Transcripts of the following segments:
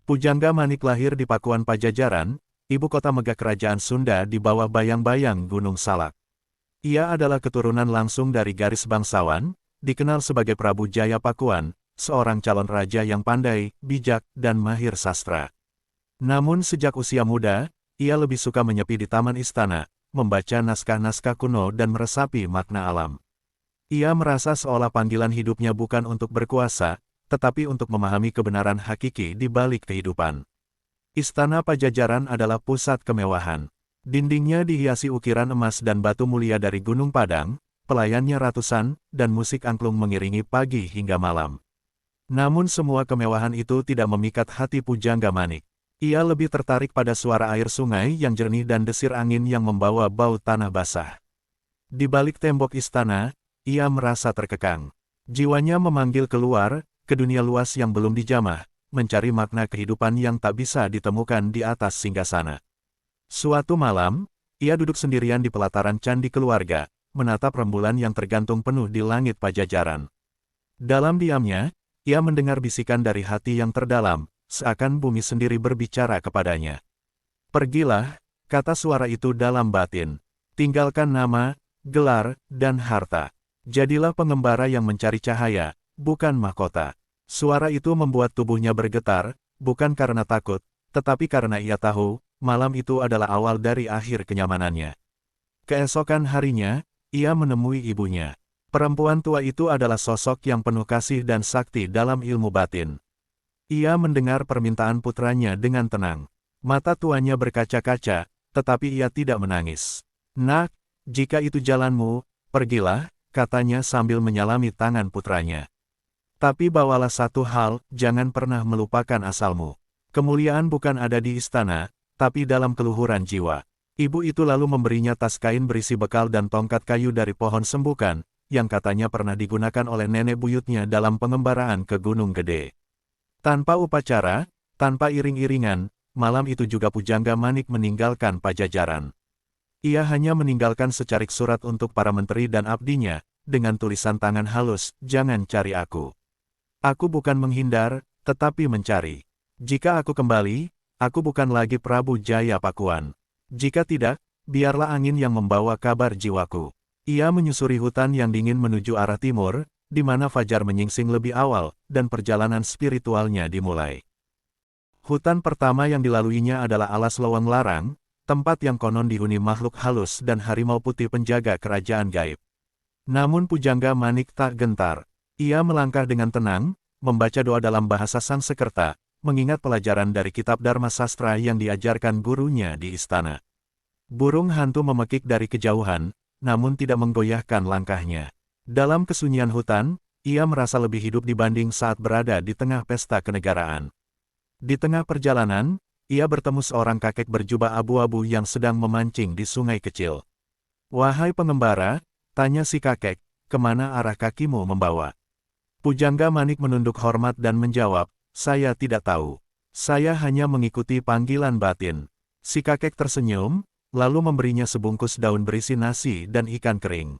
Pujangga Manik lahir di Pakuan Pajajaran, ibu kota megah kerajaan Sunda di bawah bayang-bayang Gunung Salak. Ia adalah keturunan langsung dari garis bangsawan, dikenal sebagai Prabu Jaya Pakuan, seorang calon raja yang pandai, bijak, dan mahir sastra. Namun sejak usia muda, ia lebih suka menyepi di taman istana, membaca naskah-naskah kuno dan meresapi makna alam. Ia merasa seolah panggilan hidupnya bukan untuk berkuasa, tetapi untuk memahami kebenaran hakiki di balik kehidupan. Istana Pajajaran adalah pusat kemewahan. Dindingnya dihiasi ukiran emas dan batu mulia dari Gunung Padang, pelayannya ratusan, dan musik angklung mengiringi pagi hingga malam. Namun semua kemewahan itu tidak memikat hati Pujangga Manik. Ia lebih tertarik pada suara air sungai yang jernih dan desir angin yang membawa bau tanah basah. Di balik tembok istana, ia merasa terkekang. Jiwanya memanggil keluar, ke dunia luas yang belum dijamah, mencari makna kehidupan yang tak bisa ditemukan di atas singgasana. Suatu malam, ia duduk sendirian di pelataran candi keluarga, menatap rembulan yang tergantung penuh di langit Pajajaran. Dalam diamnya, ia mendengar bisikan dari hati yang terdalam, seakan bumi sendiri berbicara kepadanya. "Pergilah," kata suara itu dalam batin. "Tinggalkan nama, gelar, dan harta. Jadilah pengembara yang mencari cahaya, bukan mahkota." Suara itu membuat tubuhnya bergetar, bukan karena takut, tetapi karena ia tahu, malam itu adalah awal dari akhir kenyamanannya. Keesokan harinya, ia menemui ibunya. Perempuan tua itu adalah sosok yang penuh kasih dan sakti dalam ilmu batin. Ia mendengar permintaan putranya dengan tenang. Mata tuanya berkaca-kaca, tetapi ia tidak menangis. "Nak, jika itu jalanmu, pergilah," katanya sambil menyalami tangan putranya. "Tapi bawalah satu hal, jangan pernah melupakan asalmu. Kemuliaan bukan ada di istana, tapi dalam keluhuran jiwa." Ibu itu lalu memberinya tas kain berisi bekal dan tongkat kayu dari pohon sembukan, yang katanya pernah digunakan oleh nenek buyutnya dalam pengembaraan ke Gunung Gede. Tanpa upacara, tanpa iring-iringan, malam itu juga Pujangga Manik meninggalkan Pajajaran. Ia hanya meninggalkan secarik surat untuk para menteri dan abdinya, dengan tulisan tangan halus, "Jangan cari aku. Aku bukan menghindar, tetapi mencari. Jika aku kembali, aku bukan lagi Prabu Jaya Pakuan. Jika tidak, biarlah angin yang membawa kabar jiwaku." Ia menyusuri hutan yang dingin menuju arah timur, di mana fajar menyingsing lebih awal, dan perjalanan spiritualnya dimulai. Hutan pertama yang dilaluinya adalah Alas Lowong Larang, tempat yang konon dihuni makhluk halus dan harimau putih penjaga kerajaan gaib. Namun Pujangga Manik tak gentar. Ia melangkah dengan tenang, membaca doa dalam bahasa Sanskerta, mengingat pelajaran dari kitab Dharma Sastra yang diajarkan gurunya di istana. Burung hantu memekik dari kejauhan, namun tidak menggoyahkan langkahnya. Dalam kesunyian hutan, ia merasa lebih hidup dibanding saat berada di tengah pesta kenegaraan. Di tengah perjalanan, ia bertemu seorang kakek berjubah abu-abu yang sedang memancing di sungai kecil. "Wahai pengembara," tanya si kakek, "kemana arah kakimu membawa?" Pujangga Manik menunduk hormat dan menjawab, "Saya tidak tahu. Saya hanya mengikuti panggilan batin." Si kakek tersenyum, lalu memberinya sebungkus daun berisi nasi dan ikan kering.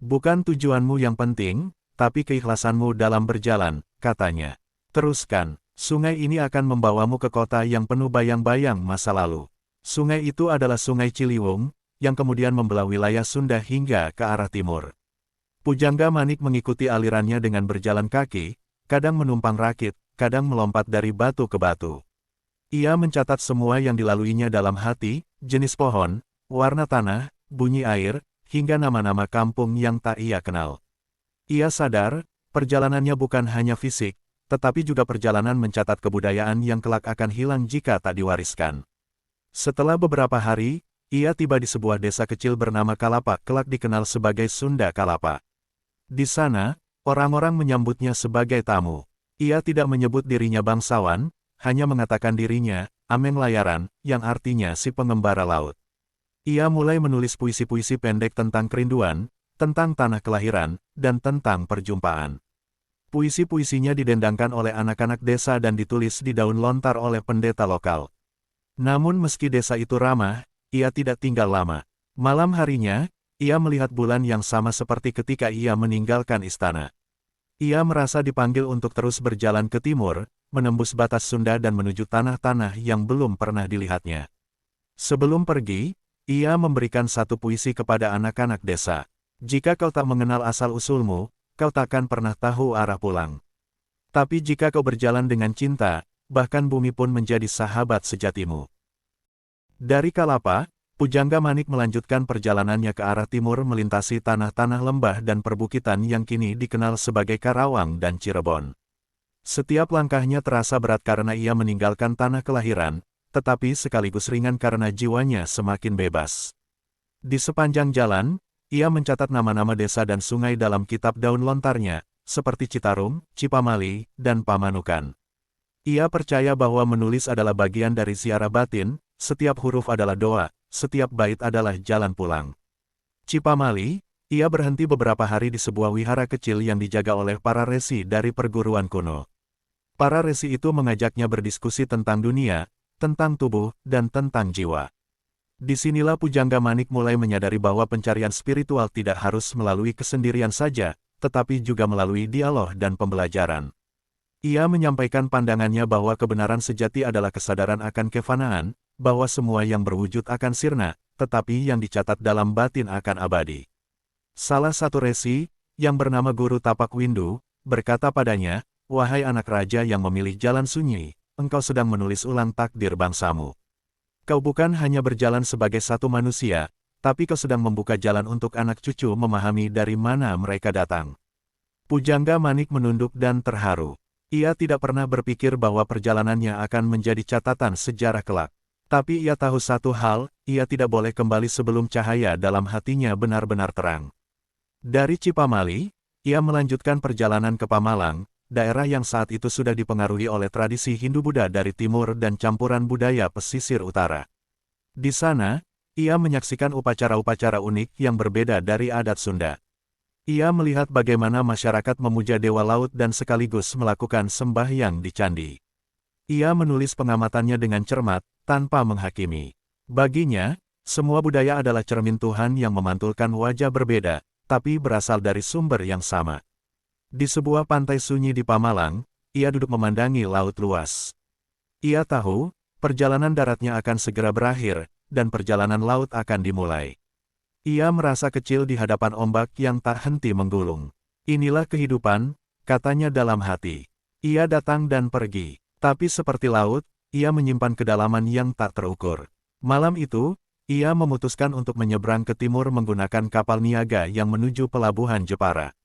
"Bukan tujuanmu yang penting, tapi keikhlasanmu dalam berjalan," katanya. "Teruskan, sungai ini akan membawamu ke kota yang penuh bayang-bayang masa lalu." Sungai itu adalah Sungai Ciliwung, yang kemudian membelah wilayah Sunda hingga ke arah timur. Pujangga Manik mengikuti alirannya dengan berjalan kaki, kadang menumpang rakit, kadang melompat dari batu ke batu. Ia mencatat semua yang dilaluinya dalam hati, jenis pohon, warna tanah, bunyi air, hingga nama-nama kampung yang tak ia kenal. Ia sadar, perjalanannya bukan hanya fisik, tetapi juga perjalanan mencatat kebudayaan yang kelak akan hilang jika tak diwariskan. Setelah beberapa hari, ia tiba di sebuah desa kecil bernama Kalapa, kelak dikenal sebagai Sunda Kalapa. Di sana, orang-orang menyambutnya sebagai tamu. Ia tidak menyebut dirinya bangsawan, hanya mengatakan dirinya, Ameng Layaran, yang artinya si pengembara laut. Ia mulai menulis puisi-puisi pendek tentang kerinduan, tentang tanah kelahiran, dan tentang perjumpaan. Puisi-puisinya didendangkan oleh anak-anak desa dan ditulis di daun lontar oleh pendeta lokal. Namun meski desa itu ramah, ia tidak tinggal lama. Malam harinya, ia melihat bulan yang sama seperti ketika ia meninggalkan istana. Ia merasa dipanggil untuk terus berjalan ke timur, menembus batas Sunda dan menuju tanah-tanah yang belum pernah dilihatnya. Sebelum pergi, ia memberikan satu puisi kepada anak-anak desa. Jika kau tak mengenal asal-usulmu, kau takkan pernah tahu arah pulang. Tapi jika kau berjalan dengan cinta, bahkan bumi pun menjadi sahabat sejatimu. Dari Kalapa, Pujangga Manik melanjutkan perjalanannya ke arah timur melintasi tanah-tanah lembah dan perbukitan yang kini dikenal sebagai Karawang dan Cirebon. Setiap langkahnya terasa berat karena ia meninggalkan tanah kelahiran, tetapi sekaligus ringan karena jiwanya semakin bebas. Di sepanjang jalan, ia mencatat nama-nama desa dan sungai dalam kitab daun lontarnya, seperti Citarum, Cipamali, dan Pamanukan. Ia percaya bahwa menulis adalah bagian dari ziarah batin, setiap huruf adalah doa, setiap bait adalah jalan pulang. Cipamali, ia berhenti beberapa hari di sebuah wihara kecil yang dijaga oleh para resi dari perguruan kuno. Para resi itu mengajaknya berdiskusi tentang dunia, tentang tubuh, dan tentang jiwa. Disinilah Pujangga Manik mulai menyadari bahwa pencarian spiritual tidak harus melalui kesendirian saja, tetapi juga melalui dialog dan pembelajaran. Ia menyampaikan pandangannya bahwa kebenaran sejati adalah kesadaran akan kefanaan, bahwa semua yang berwujud akan sirna, tetapi yang dicatat dalam batin akan abadi. Salah satu resi, yang bernama Guru Tapak Windu, berkata padanya, "Wahai anak raja yang memilih jalan sunyi, engkau sedang menulis ulang takdir bangsamu. Kau bukan hanya berjalan sebagai satu manusia, tapi kau sedang membuka jalan untuk anak cucu memahami dari mana mereka datang." Pujangga Manik menunduk dan terharu. Ia tidak pernah berpikir bahwa perjalanannya akan menjadi catatan sejarah kelak. Tapi ia tahu satu hal, ia tidak boleh kembali sebelum cahaya dalam hatinya benar-benar terang. Dari Cipamali, ia melanjutkan perjalanan ke Pamalang, daerah yang saat itu sudah dipengaruhi oleh tradisi Hindu-Buddha dari timur dan campuran budaya pesisir utara. Di sana, ia menyaksikan upacara-upacara unik yang berbeda dari adat Sunda. Ia melihat bagaimana masyarakat memuja dewa laut dan sekaligus melakukan sembahyang di candi. Ia menulis pengamatannya dengan cermat, tanpa menghakimi. Baginya, semua budaya adalah cermin Tuhan yang memantulkan wajah berbeda, tapi berasal dari sumber yang sama. Di sebuah pantai sunyi di Pamalang, ia duduk memandangi laut luas. Ia tahu, perjalanan daratnya akan segera berakhir, dan perjalanan laut akan dimulai. Ia merasa kecil di hadapan ombak yang tak henti menggulung. Inilah kehidupan, katanya dalam hati. Ia datang dan pergi. Tapi seperti laut, ia menyimpan kedalaman yang tak terukur. Malam itu, ia memutuskan untuk menyeberang ke timur menggunakan kapal niaga yang menuju pelabuhan Jepara.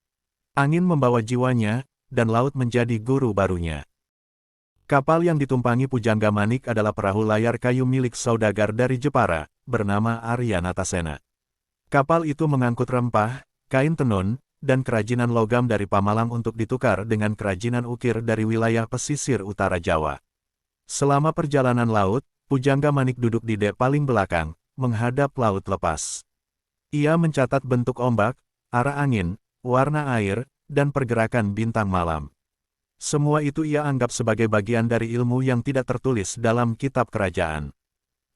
Angin membawa jiwanya, dan laut menjadi guru barunya. Kapal yang ditumpangi Pujangga Manik adalah perahu layar kayu milik saudagar dari Jepara, bernama Arya Natasena. Kapal itu mengangkut rempah, kain tenun, dan kerajinan logam dari Pamalang untuk ditukar dengan kerajinan ukir dari wilayah pesisir utara Jawa. Selama perjalanan laut, Pujangga Manik duduk di dek paling belakang, menghadap laut lepas. Ia mencatat bentuk ombak, arah angin, warna air, dan pergerakan bintang malam. Semua itu ia anggap sebagai bagian dari ilmu yang tidak tertulis dalam kitab kerajaan.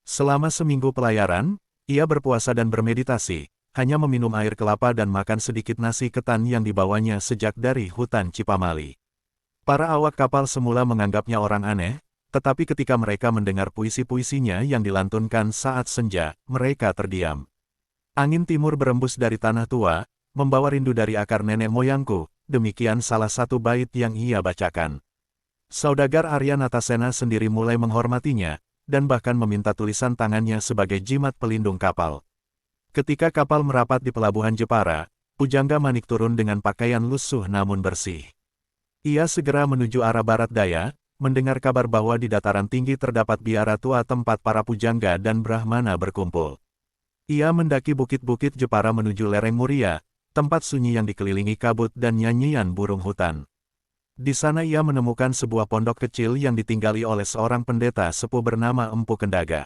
Selama seminggu pelayaran, ia berpuasa dan bermeditasi, hanya meminum air kelapa dan makan sedikit nasi ketan yang dibawanya sejak dari hutan Cipamali. Para awak kapal semula menganggapnya orang aneh, tetapi ketika mereka mendengar puisi-puisinya yang dilantunkan saat senja, mereka terdiam. Angin timur berembus dari tanah tua, membawa rindu dari akar nenek moyangku, demikian salah satu bait yang ia bacakan. Saudagar Arya Natasena sendiri mulai menghormatinya, dan bahkan meminta tulisan tangannya sebagai jimat pelindung kapal. Ketika kapal merapat di pelabuhan Jepara, Pujangga Manik turun dengan pakaian lusuh namun bersih. Ia segera menuju arah barat daya, mendengar kabar bahwa di dataran tinggi terdapat biara tua tempat para pujangga dan brahmana berkumpul. Ia mendaki bukit-bukit Jepara menuju lereng Muria, tempat sunyi yang dikelilingi kabut dan nyanyian burung hutan. Di sana ia menemukan sebuah pondok kecil yang ditinggali oleh seorang pendeta sepuh bernama Empu Kendaga.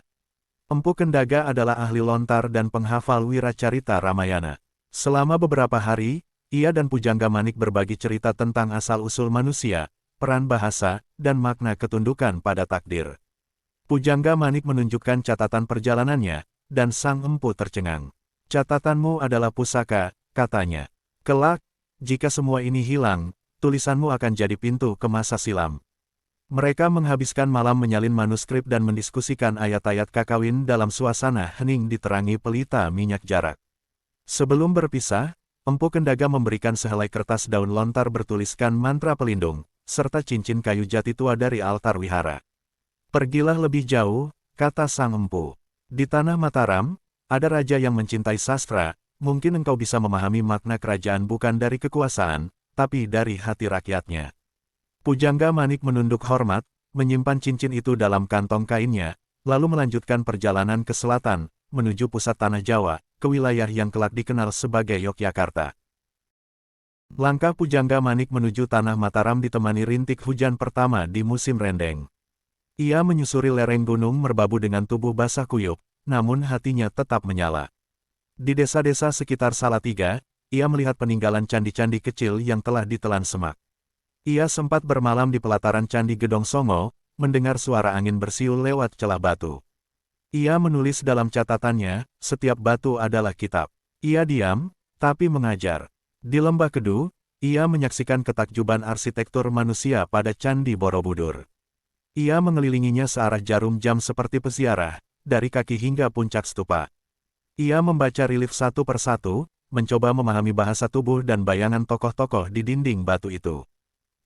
Empu Kendaga adalah ahli lontar dan penghafal Wiracarita Ramayana. Selama beberapa hari, ia dan Pujangga Manik berbagi cerita tentang asal-usul manusia, peran bahasa, dan makna ketundukan pada takdir. Pujangga Manik menunjukkan catatan perjalanannya, dan sang empu tercengang. "Catatanmu adalah pusaka," katanya. "Kelak, jika semua ini hilang, tulisanmu akan jadi pintu ke masa silam." Mereka menghabiskan malam menyalin manuskrip dan mendiskusikan ayat-ayat kakawin dalam suasana hening diterangi pelita minyak jarak. Sebelum berpisah, Empu Kendaga memberikan sehelai kertas daun lontar bertuliskan mantra pelindung, serta cincin kayu jati tua dari altar wihara. Pergilah lebih jauh, kata sang empu. Di tanah Mataram, ada raja yang mencintai sastra, mungkin engkau bisa memahami makna kerajaan bukan dari kekuasaan, tapi dari hati rakyatnya. Pujangga Manik menunduk hormat, menyimpan cincin itu dalam kantong kainnya, lalu melanjutkan perjalanan ke selatan, menuju pusat tanah Jawa, ke wilayah yang kelak dikenal sebagai Yogyakarta. Langkah Pujangga Manik menuju tanah Mataram ditemani rintik hujan pertama di musim rendeng. Ia menyusuri lereng gunung merbabu dengan tubuh basah kuyup, namun hatinya tetap menyala. Di desa-desa sekitar Salatiga, ia melihat peninggalan candi-candi kecil yang telah ditelan semak. Ia sempat bermalam di pelataran Candi Gedong Songo, mendengar suara angin bersiul lewat celah batu. Ia menulis dalam catatannya, setiap batu adalah kitab. Ia diam, tapi mengajar. Di Lembah Kedu, ia menyaksikan ketakjuban arsitektur manusia pada Candi Borobudur. Ia mengelilinginya searah jarum jam seperti peziarah, dari kaki hingga puncak stupa. Ia membaca relief satu persatu, mencoba memahami bahasa tubuh dan bayangan tokoh-tokoh di dinding batu itu.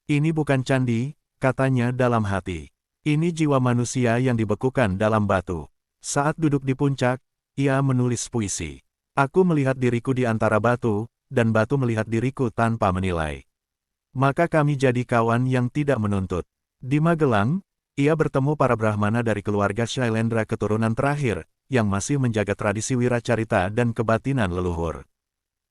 Ini bukan candi, katanya dalam hati. Ini jiwa manusia yang dibekukan dalam batu. Saat duduk di puncak, ia menulis puisi. Aku melihat diriku di antara batu, dan batu melihat diriku tanpa menilai. Maka kami jadi kawan yang tidak menuntut. Di Magelang, ia bertemu para Brahmana dari keluarga Shailendra keturunan terakhir, yang masih menjaga tradisi wiracarita dan kebatinan leluhur.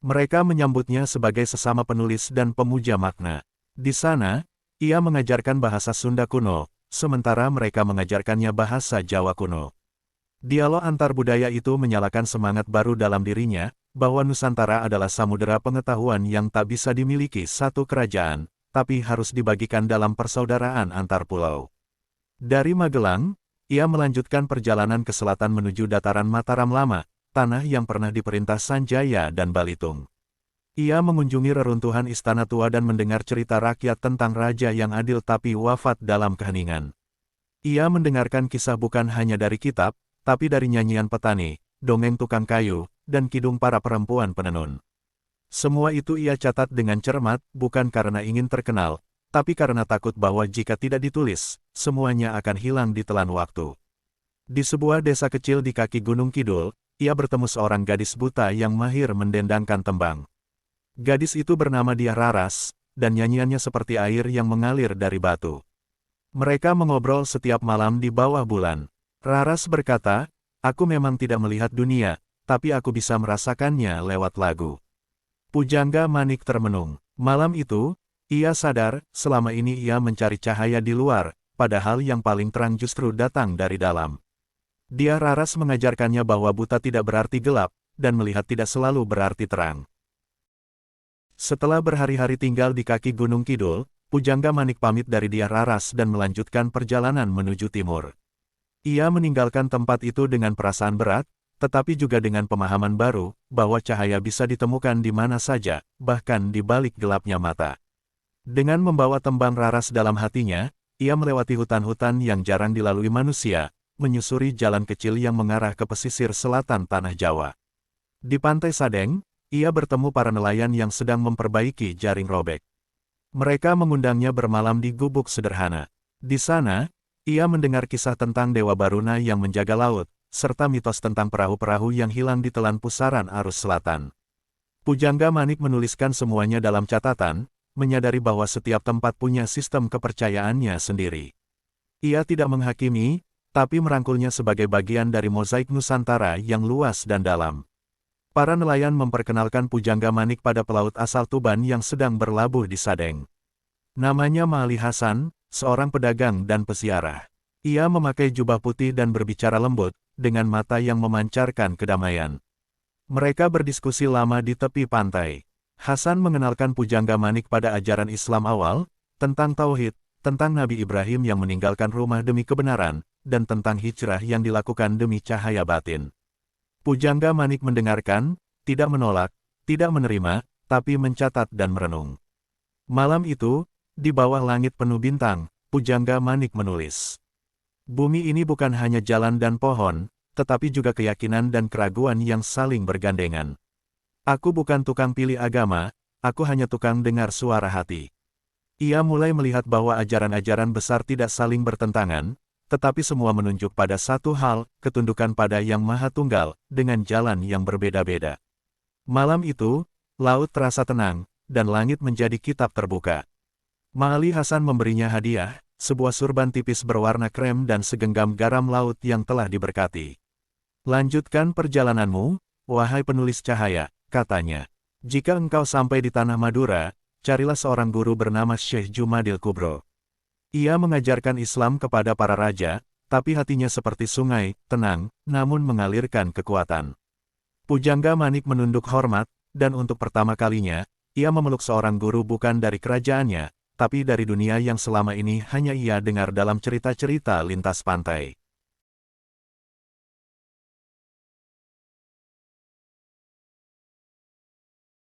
Mereka menyambutnya sebagai sesama penulis dan pemuja makna. Di sana, ia mengajarkan bahasa Sunda kuno, sementara mereka mengajarkannya bahasa Jawa kuno. Dialog antar budaya itu menyalakan semangat baru dalam dirinya, bahwa Nusantara adalah samudera pengetahuan yang tak bisa dimiliki satu kerajaan, tapi harus dibagikan dalam persaudaraan antar pulau. Dari Magelang, ia melanjutkan perjalanan ke selatan menuju dataran Mataram Lama, tanah yang pernah diperintah Sanjaya dan Balitung. Ia mengunjungi reruntuhan istana tua dan mendengar cerita rakyat tentang raja yang adil tapi wafat dalam keheningan. Ia mendengarkan kisah bukan hanya dari kitab, tapi dari nyanyian petani, dongeng tukang kayu, dan kidung para perempuan penenun. Semua itu ia catat dengan cermat, bukan karena ingin terkenal, tapi karena takut bahwa jika tidak ditulis, semuanya akan hilang di telan waktu. Di sebuah desa kecil di kaki Gunung Kidul, ia bertemu seorang gadis buta yang mahir mendendangkan tembang. Gadis itu bernama Diah Raras, dan nyanyiannya seperti air yang mengalir dari batu. Mereka mengobrol setiap malam di bawah bulan. Raras berkata, aku memang tidak melihat dunia, tapi aku bisa merasakannya lewat lagu. Pujangga Manik termenung. Malam itu, ia sadar, selama ini ia mencari cahaya di luar, padahal yang paling terang justru datang dari dalam. Diah Raras mengajarkannya bahwa buta tidak berarti gelap, dan melihat tidak selalu berarti terang. Setelah berhari-hari tinggal di kaki Gunung Kidul, Pujangga Manik pamit dari Diah Raras dan melanjutkan perjalanan menuju timur. Ia meninggalkan tempat itu dengan perasaan berat, tetapi juga dengan pemahaman baru, bahwa cahaya bisa ditemukan di mana saja, bahkan di balik gelapnya mata. Dengan membawa tembang Raras dalam hatinya, ia melewati hutan-hutan yang jarang dilalui manusia, menyusuri jalan kecil yang mengarah ke pesisir selatan tanah Jawa. Di pantai Sadeng, ia bertemu para nelayan yang sedang memperbaiki jaring robek. Mereka mengundangnya bermalam di gubuk sederhana. Di sana, ia mendengar kisah tentang Dewa Baruna yang menjaga laut, serta mitos tentang perahu-perahu yang hilang ditelan pusaran arus selatan. Pujangga Manik menuliskan semuanya dalam catatan, menyadari bahwa setiap tempat punya sistem kepercayaannya sendiri. Ia tidak menghakimi, tapi merangkulnya sebagai bagian dari mozaik Nusantara yang luas dan dalam. Para nelayan memperkenalkan Pujangga Manik pada pelaut asal Tuban yang sedang berlabuh di Sadeng. Namanya Mali Hasan, seorang pedagang dan peziarah. Ia memakai jubah putih dan berbicara lembut, dengan mata yang memancarkan kedamaian. Mereka berdiskusi lama di tepi pantai. Hasan mengenalkan Pujangga Manik pada ajaran Islam awal, tentang tauhid, tentang Nabi Ibrahim yang meninggalkan rumah demi kebenaran, dan tentang hijrah yang dilakukan demi cahaya batin. Pujangga Manik mendengarkan, tidak menolak, tidak menerima, tapi mencatat dan merenung. Malam itu, di bawah langit penuh bintang, Pujangga Manik menulis. Bumi ini bukan hanya jalan dan pohon, tetapi juga keyakinan dan keraguan yang saling bergandengan. Aku bukan tukang pilih agama, aku hanya tukang dengar suara hati. Ia mulai melihat bahwa ajaran-ajaran besar tidak saling bertentangan, tetapi semua menunjuk pada satu hal, ketundukan pada Yang Maha Tunggal, dengan jalan yang berbeda-beda. Malam itu, laut terasa tenang, dan langit menjadi kitab terbuka. Ma'ali Hasan memberinya hadiah, sebuah surban tipis berwarna krem dan segenggam garam laut yang telah diberkati. Lanjutkan perjalananmu, wahai penulis cahaya, katanya. Jika engkau sampai di tanah Madura, carilah seorang guru bernama Syekh Jumadil Kubro. Ia mengajarkan Islam kepada para raja, tapi hatinya seperti sungai, tenang, namun mengalirkan kekuatan. Pujangga Manik menunduk hormat, dan untuk pertama kalinya, ia memeluk seorang guru bukan dari kerajaannya, tapi dari dunia yang selama ini hanya ia dengar dalam cerita-cerita lintas pantai.